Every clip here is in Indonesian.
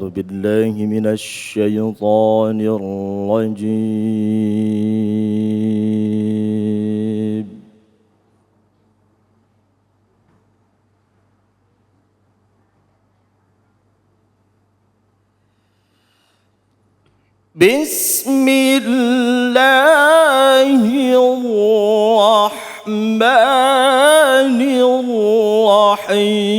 أعوذ بالله من الشيطان الرجيم بسم الله الرحمن الرحيم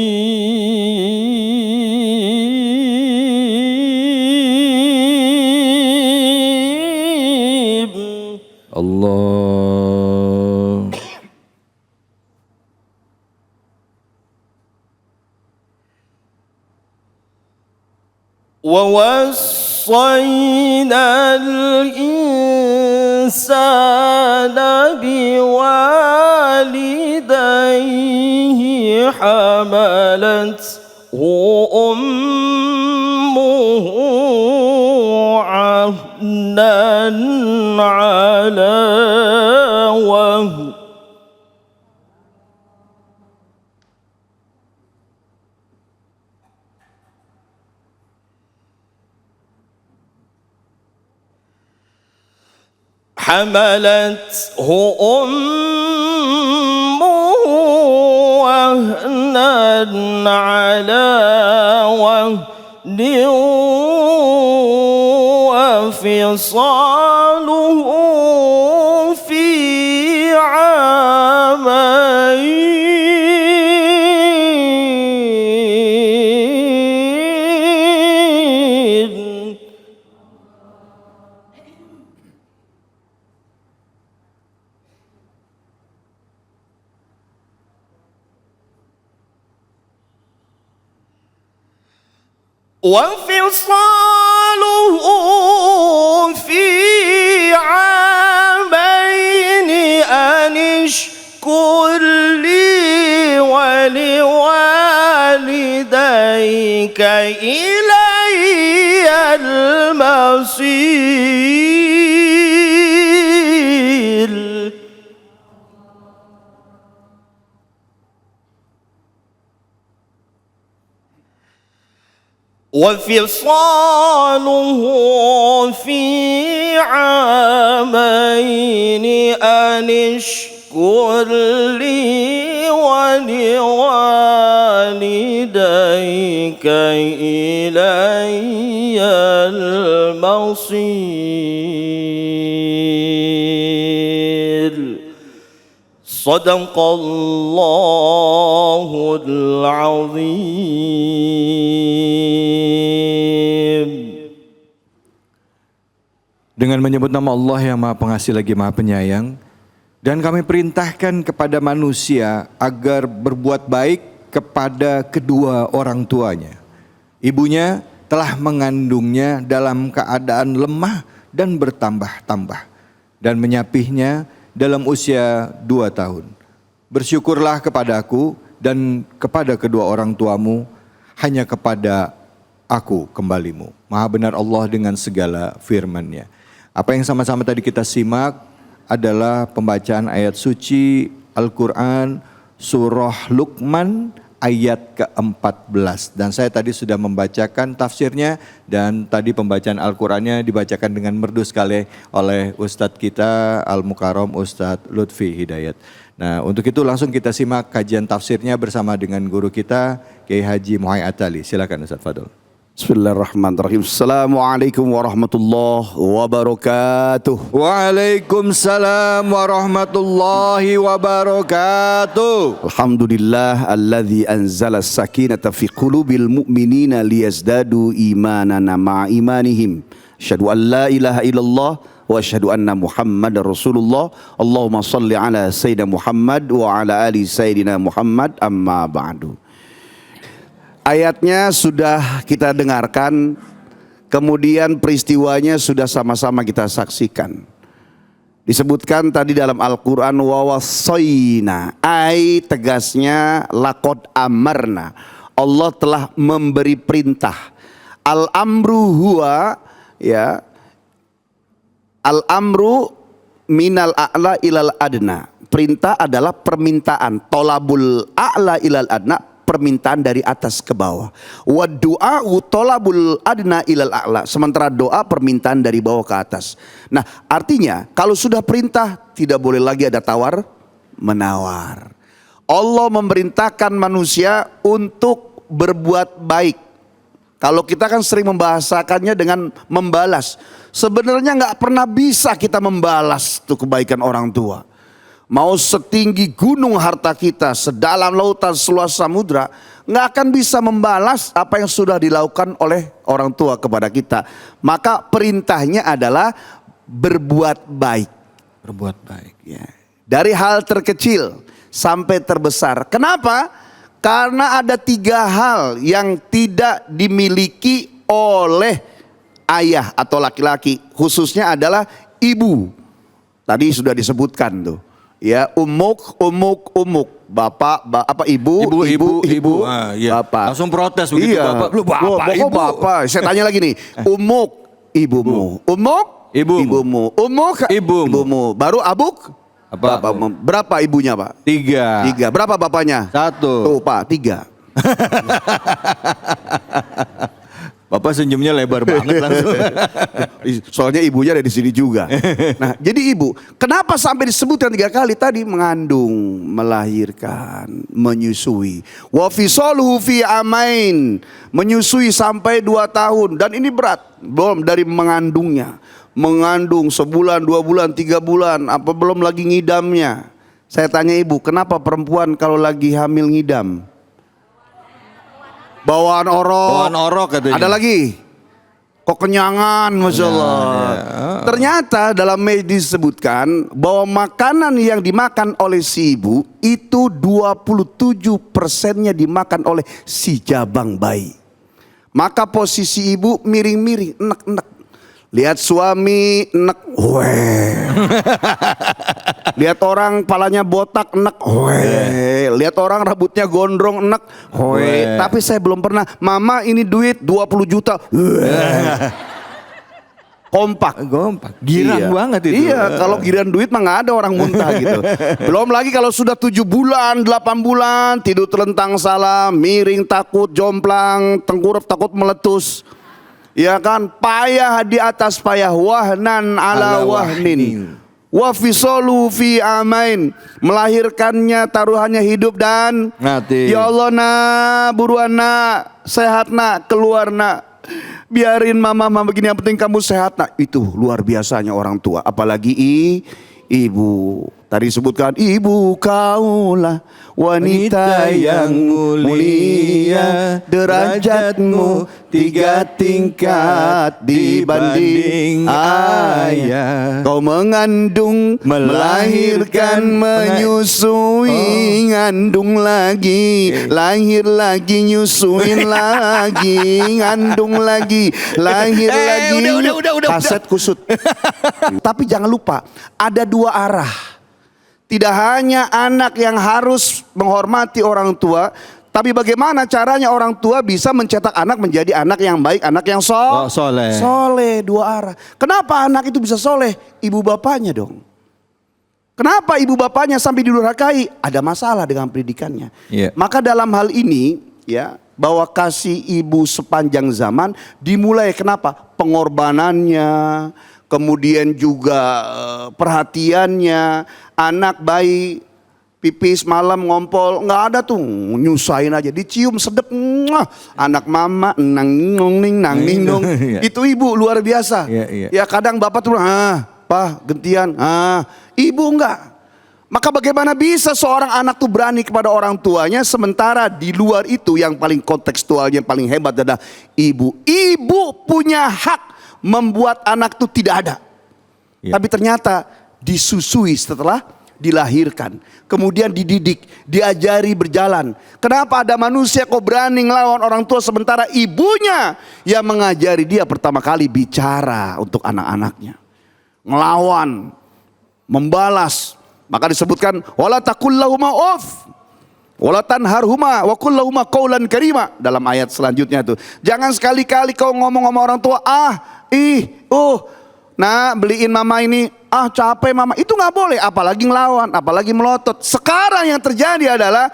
الله ووصينا الإنسان بوالديه حملته أمه عهنا على وهن حملته أمه وهنا على وهن وفصاله في عامين وفصاله في عامين أن اشكر لي ولوالديك إلي المصير وفصاله في عامين أن اشكر لي ولوالديك إلي المصير صدق الله العظيم. Dengan menyebut nama Allah yang Maha Pengasih lagi Maha Penyayang, dan kami perintahkan kepada manusia agar berbuat baik kepada kedua orang tuanya. Ibunya telah mengandungnya dalam keadaan lemah dan bertambah-tambah, dan menyapihnya dalam usia 2 tahun. Bersyukurlah kepadaku dan kepada kedua orang tuamu, hanya kepada aku kembalimu. Maha benar Allah dengan segala firman-Nya. Apa yang sama-sama tadi kita simak adalah pembacaan ayat suci Al-Quran Surah Luqman ayat ke-14. Dan saya tadi sudah membacakan tafsirnya, dan tadi pembacaan Al-Qurannya dibacakan dengan merdu sekali oleh Ustadz kita Al-Mukarram Ustadz Lutfi Hidayat. Nah, untuk itu langsung kita simak kajian tafsirnya bersama dengan guru kita Kiai Haji Muhai Atali. Silakan Ustadz Fadol. Bismillahirrahmanirrahim. Assalamualaikum warahmatullahi wabarakatuh. Waalaikumsalam warahmatullahi wabarakatuh. Alhamdulillah alladzi anzala as-sakinata fi qulubil mu'minina liyazdadu imanan ma'a imanihim. Asyhadu an la ilaha illallah wa asyhadu anna Muhammadar Rasulullah. Allahumma shalli ala sayyidina Muhammad wa ala ali sayyidina Muhammad, amma ba'du. Ayatnya sudah kita dengarkan, kemudian peristiwanya sudah sama-sama kita saksikan. Disebutkan tadi dalam Al-Quran wawasoina, ai tegasnya laqad amarna. Allah telah memberi perintah. Al-amru huwa, ya, al-amru minal a'la ilal adna. Perintah adalah permintaan. Tolabul a'la ilal adna, permintaan dari atas ke bawah. Wa du'a'u thalabul adna ilal a'la. Sementara doa permintaan dari bawah ke atas. Nah, artinya kalau sudah perintah tidak boleh lagi ada tawar menawar. Allah memerintahkan manusia untuk berbuat baik. Kalau kita kan sering membahasakannya dengan membalas. Sebenarnya nggak pernah bisa kita membalas tuh kebaikan orang tua. Mau setinggi gunung harta kita, sedalam lautan, seluas samudra, nggak akan bisa membalas apa yang sudah dilakukan oleh orang tua kepada kita. Maka perintahnya adalah berbuat baik. Berbuat baik. Ya. Dari hal terkecil sampai terbesar. Kenapa? Karena ada 3 hal yang tidak dimiliki oleh ayah atau laki-laki. Khususnya adalah ibu. Tadi sudah disebutkan tuh. Ya, umuk. Bapak, ibu. Ah, iya. Bapak. Langsung protes begitu, iya. bapak. Lu bapak, Wah, ibu. bapak. Saya tanya lagi nih. Umuk, ibumu. Umuk, ibumu. Umuk, ibumu. Baru abuk, apa? bapakmu. Berapa ibunya, Pak? 3. Berapa bapaknya? 1. Tuh, Pak, 3. Bapak senyumnya lebar banget langsung. Soalnya ibunya ada di sini juga. Nah, jadi ibu, kenapa sampai disebutkan 3 kali tadi? Mengandung, melahirkan, menyusui. Wa fisaluhu fi amain, menyusui sampai 2 tahun. Dan ini berat, belum dari mengandungnya. Mengandung sebulan, 2 bulan, 3 bulan, apa belum lagi ngidamnya. Saya tanya ibu, kenapa perempuan kalau lagi hamil ngidam? Bawaan orok katanya. Ada lagi. Kok kenyangan, Masya Allah. Ternyata dalam medis disebutkan bahwa makanan yang dimakan oleh si ibu itu 27%-nya dimakan oleh si jabang bayi. Maka posisi ibu miring-miring, enek-enek. Lihat suami, enek, weh. Lihat orang palanya botak, enek, weh. Lihat orang rambutnya gondrong, enek, weh. Tapi saya belum pernah, mama ini duit 20 juta. Kompak. Girang banget itu. Iya, kalau giliran duit mah nggak ada orang muntah gitu. Belum lagi kalau sudah 7 bulan, 8 bulan, tidur telentang salah, miring takut, jomplang, tengkurap takut meletus. Ya kan, payah di atas payah, wahnan ala wahnin. Wa fisalu fi amain, melahirkannya taruhannya hidup dan mati. Ya Allah nak, buruan nak, sehat nak, keluar nak. Biarin mama begini, yang penting kamu sehat nak. Itu luar biasanya orang tua, apalagi ibu. Tadi disebutkan ibu kaulah wanita yang mulia, derajatmu 3 tingkat dibanding ayah. Kau mengandung, melahirkan, menyusui, ngandung lagi, lahir lagi, nyusuin lagi, ngandung lagi, lahir lagi. Udah. Kaset kusut. Tapi jangan lupa, ada 2 arah. Tidak hanya anak yang harus menghormati orang tua, tapi bagaimana caranya orang tua bisa mencetak anak menjadi anak yang baik, anak yang soleh. Soleh, 2 arah. Kenapa anak itu bisa soleh? Ibu bapaknya dong. Kenapa ibu bapaknya sampai didurhakai? Ada masalah dengan pendidikannya. Yeah. Maka dalam hal ini, ya, bahwa kasih ibu sepanjang zaman dimulai kenapa? Pengorbanannya, kemudian juga perhatiannya. Anak bayi pipis malam ngompol, nggak ada tuh, nyusahin aja, dicium sedep, anak mama nang ningong. Itu ibu luar biasa. Ya kadang bapak tuh pak gentian, ibu enggak. Maka bagaimana bisa seorang anak tuh berani kepada orang tuanya, sementara di luar itu yang paling kontekstualnya, yang paling hebat adalah ibu. Ibu punya hak membuat anak tuh tidak ada. Tapi ternyata disusui setelah dilahirkan, kemudian dididik, diajari berjalan. Kenapa ada manusia kok berani ngelawan orang tua sementara ibunya yang mengajari dia pertama kali bicara untuk anak-anaknya, ngelawan, membalas. Maka disebutkan wala taqul lahuma uff wala tanharhuma wa qul lahuma qaulan karima. Dalam ayat selanjutnya itu, jangan sekali-kali kau ngomong sama orang tua nah beliin mama ini, capek mama, itu nggak boleh, apalagi ngelawan, apalagi melotot. Sekarang yang terjadi adalah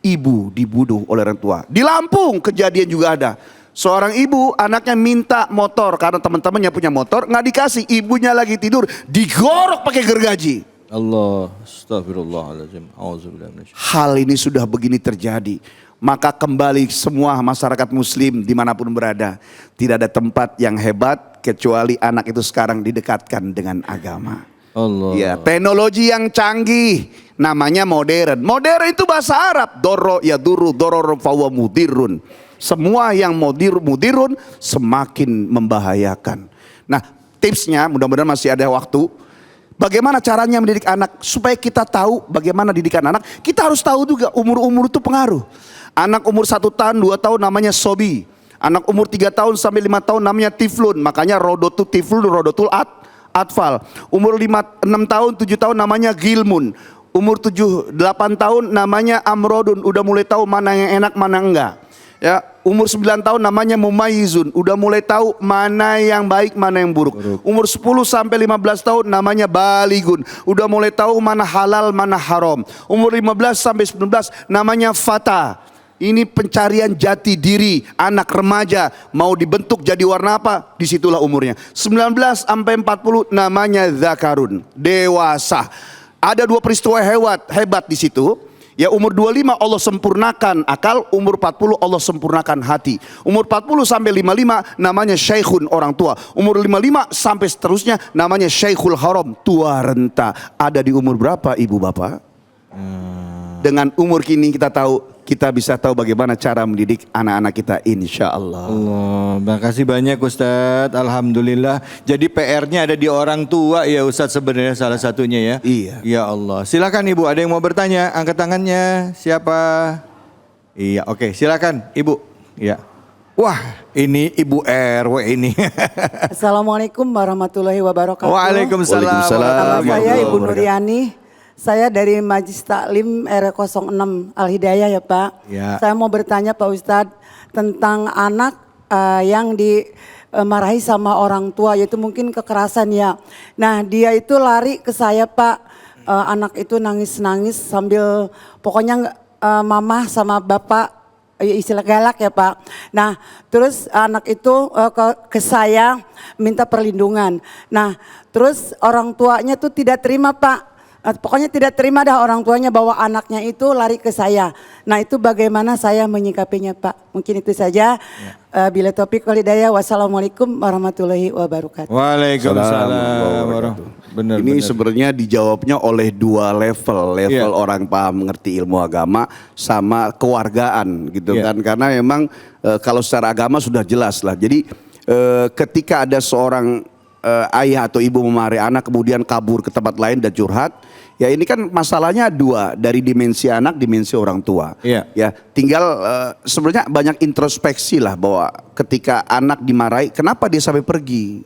ibu dibunuh oleh orang tua. Di Lampung kejadian juga ada. Seorang ibu anaknya minta motor karena teman-temannya punya motor, nggak dikasih, ibunya lagi tidur, digorok pakai gergaji. Allah, astagfirullahaladzim. Auzubillah minasyaitonir rajim. Hal ini sudah begini terjadi. Maka kembali semua masyarakat muslim dimanapun berada. Tidak ada tempat yang hebat kecuali anak itu sekarang didekatkan dengan agama. Allah. Ya, teknologi yang canggih namanya modern. Modern itu bahasa Arab. Doro ya duru doror fawa mudirun. Semua yang mudirun semakin membahayakan. Nah, tipsnya mudah-mudahan masih ada waktu. Bagaimana caranya mendidik anak supaya kita tahu bagaimana didikan anak? Kita harus tahu juga umur-umur itu pengaruh. Anak umur 1 tahun, 2 tahun namanya sobi. Anak umur 3 tahun sampai 5 tahun namanya tiflun. Makanya rodotul tiflun, rodotul atfal. Umur 6 tahun, 7 tahun namanya gilmun. Umur 7, 8 tahun namanya amrodun. Udah mulai tahu mana yang enak, mana enggak. Ya, umur 9 tahun namanya mumayizun. Udah mulai tahu mana yang baik, mana yang buruk. Umur 10 sampai 15 tahun namanya baligun. Udah mulai tahu mana halal, mana haram. Umur 15 sampai 19 namanya fata. Ini pencarian jati diri anak remaja, mau dibentuk jadi warna apa, disitulah umurnya. 19 sampai 40 namanya zakarun, dewasa. Ada 2 peristiwa hebat di situ. Ya, umur 25 Allah sempurnakan akal, umur 40 Allah sempurnakan hati. Umur 40 sampai 55 namanya syekhun, orang tua. Umur 55 sampai seterusnya namanya syekhul haram, tua renta. Ada di umur berapa ibu bapak? Dengan umur kini kita bisa tahu bagaimana cara mendidik anak-anak kita, insya Allah. Allah, makasih banyak Ustadz. Alhamdulillah. Jadi PR-nya ada di orang tua ya Ustadz sebenarnya salah satunya ya. Iya. Ya Allah. Silakan Ibu, ada yang mau bertanya? Angkat tangannya. Siapa? Iya, oke. Silakan Ibu. Iya. Wah, ini Ibu RW ini. Assalamualaikum warahmatullahi wabarakatuh. Waalaikumsalam. Waalaikumsalam. Nama saya Ibu Nuriani. Saya dari Majlis Taklim R06 Al-Hidayah ya Pak. Ya. Saya mau bertanya Pak Ustadz tentang anak yang dimarahi sama orang tua, yaitu mungkin kekerasan ya. Nah dia itu lari ke saya Pak. Anak itu nangis-nangis sambil pokoknya mama sama bapak, istilah galak ya Pak. Nah terus anak itu ke saya minta perlindungan. Nah terus orang tuanya tuh tidak terima Pak. Pokoknya tidak terima dah orang tuanya bahwa anaknya itu lari ke saya. Nah itu bagaimana saya menyikapinya Pak? Mungkin itu saja. Bila topik walidayah. Wassalamualaikum warahmatullahi wabarakatuh. Waalaikumsalam. Benar. Ini sebenarnya dijawabnya oleh 2 level orang paham mengerti ilmu agama sama kewargaan gitu kan. Karena memang kalau secara agama sudah jelas lah. Jadi ketika ada seorang ayah atau ibu memarahi anak kemudian kabur ke tempat lain dan curhat, ya ini kan masalahnya 2, dari dimensi anak, dimensi orang tua. Ya tinggal sebenarnya banyak introspeksi lah bahwa ketika anak dimarahi, kenapa dia sampai pergi?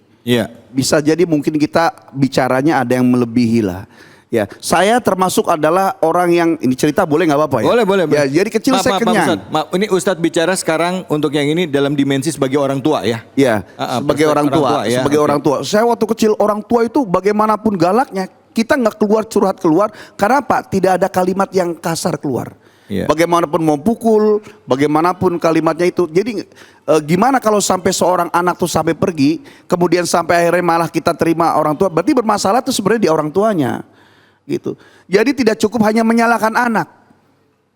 Bisa jadi mungkin kita bicaranya ada yang melebihi lah. Ya, saya termasuk adalah orang yang, ini cerita boleh nggak apa-apa ya? Boleh. Ya, jadi kecil saya kenyang. Maaf, ini Ustadz bicara sekarang untuk yang ini dalam dimensi sebagai orang tua ya? Ya, sebagai orang tua, ya. Sebagai orang tua. Saya waktu kecil orang tua itu bagaimanapun galaknya, kita nggak curhat keluar. Karena apa? Tidak ada kalimat yang kasar keluar. Bagaimanapun mau pukul, bagaimanapun kalimatnya itu. Jadi gimana kalau sampai seorang anak tuh sampai pergi, kemudian sampai akhirnya malah kita terima orang tua, berarti bermasalah tuh sebenarnya di orang tuanya. Gitu. Jadi tidak cukup hanya menyalahkan anak.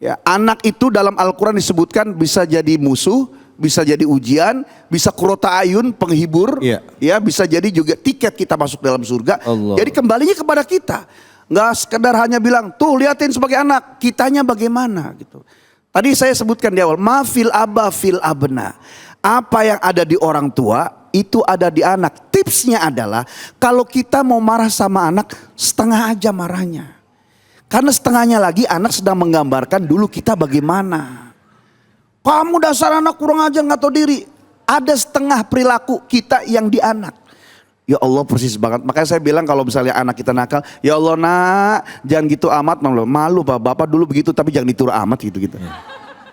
Ya, anak itu dalam Al-Quran disebutkan bisa jadi musuh, bisa jadi ujian, bisa kurota ayun, penghibur, ya bisa jadi juga tiket kita masuk dalam surga. Allah. Jadi kembalinya kepada kita. Nggak sekedar hanya bilang, tuh liatin sebagai anak, kitanya bagaimana gitu. Tadi saya sebutkan di awal, mafil aba fil abna. Apa yang ada di orang tua, itu ada di anak. Tipsnya adalah kalau kita mau marah sama anak, setengah aja marahnya. Karena setengahnya lagi anak sedang menggambarkan dulu kita bagaimana. Kamu dasar anak kurang aja nggak tahu diri. Ada setengah perilaku kita yang di anak. Ya Allah persis banget. Makanya saya bilang kalau misalnya anak kita nakal, ya Allah nak jangan gitu amat. Malu Pak, Bapak dulu begitu tapi jangan ditiru amat gitu.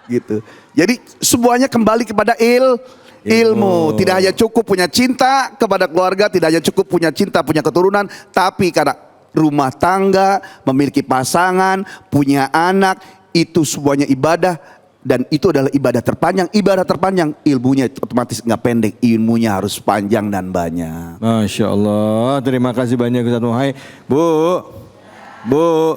Gitu. Jadi semuanya kembali kepada ilmu. Tidak hanya cukup punya cinta kepada keluarga, tidak hanya cukup punya cinta, punya keturunan, tapi karena rumah tangga, memiliki pasangan, punya anak, itu semuanya ibadah, dan itu adalah ibadah terpanjang. Ibadah terpanjang, ilmunya otomatis nggak pendek, ilmunya harus panjang dan banyak. Masya Allah, terima kasih banyak Ustaz Muhai. Bu,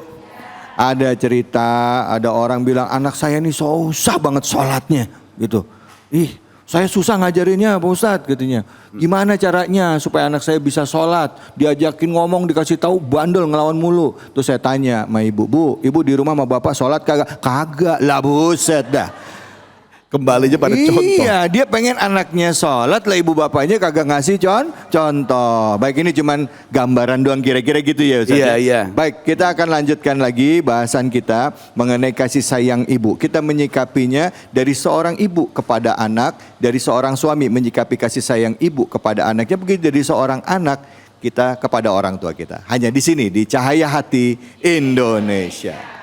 ada cerita, ada orang bilang anak saya ini susah banget sholatnya gitu. Ih, saya susah ngajarinnya Pak Ustadz katanya. Gimana caranya supaya anak saya bisa sholat? Diajakin ngomong, dikasih tahu bandel ngelawan mulu. Terus saya tanya sama ibu, ibu di rumah sama bapak sholat kagak? Kagak lah, buset dah. Kembalinya pada contoh. Iya, dia pengen anaknya sholat lah, ibu bapaknya kagak ngasih contoh. Baik, ini cuman gambaran doang kira-kira gitu ya Ustaz. Iya. Baik, kita akan lanjutkan lagi bahasan kita mengenai kasih sayang ibu. Kita menyikapinya dari seorang ibu kepada anak, dari seorang suami menyikapi kasih sayang ibu kepada anaknya, begitu dari seorang anak kita kepada orang tua kita. Hanya di sini di Cahaya Hati Indonesia.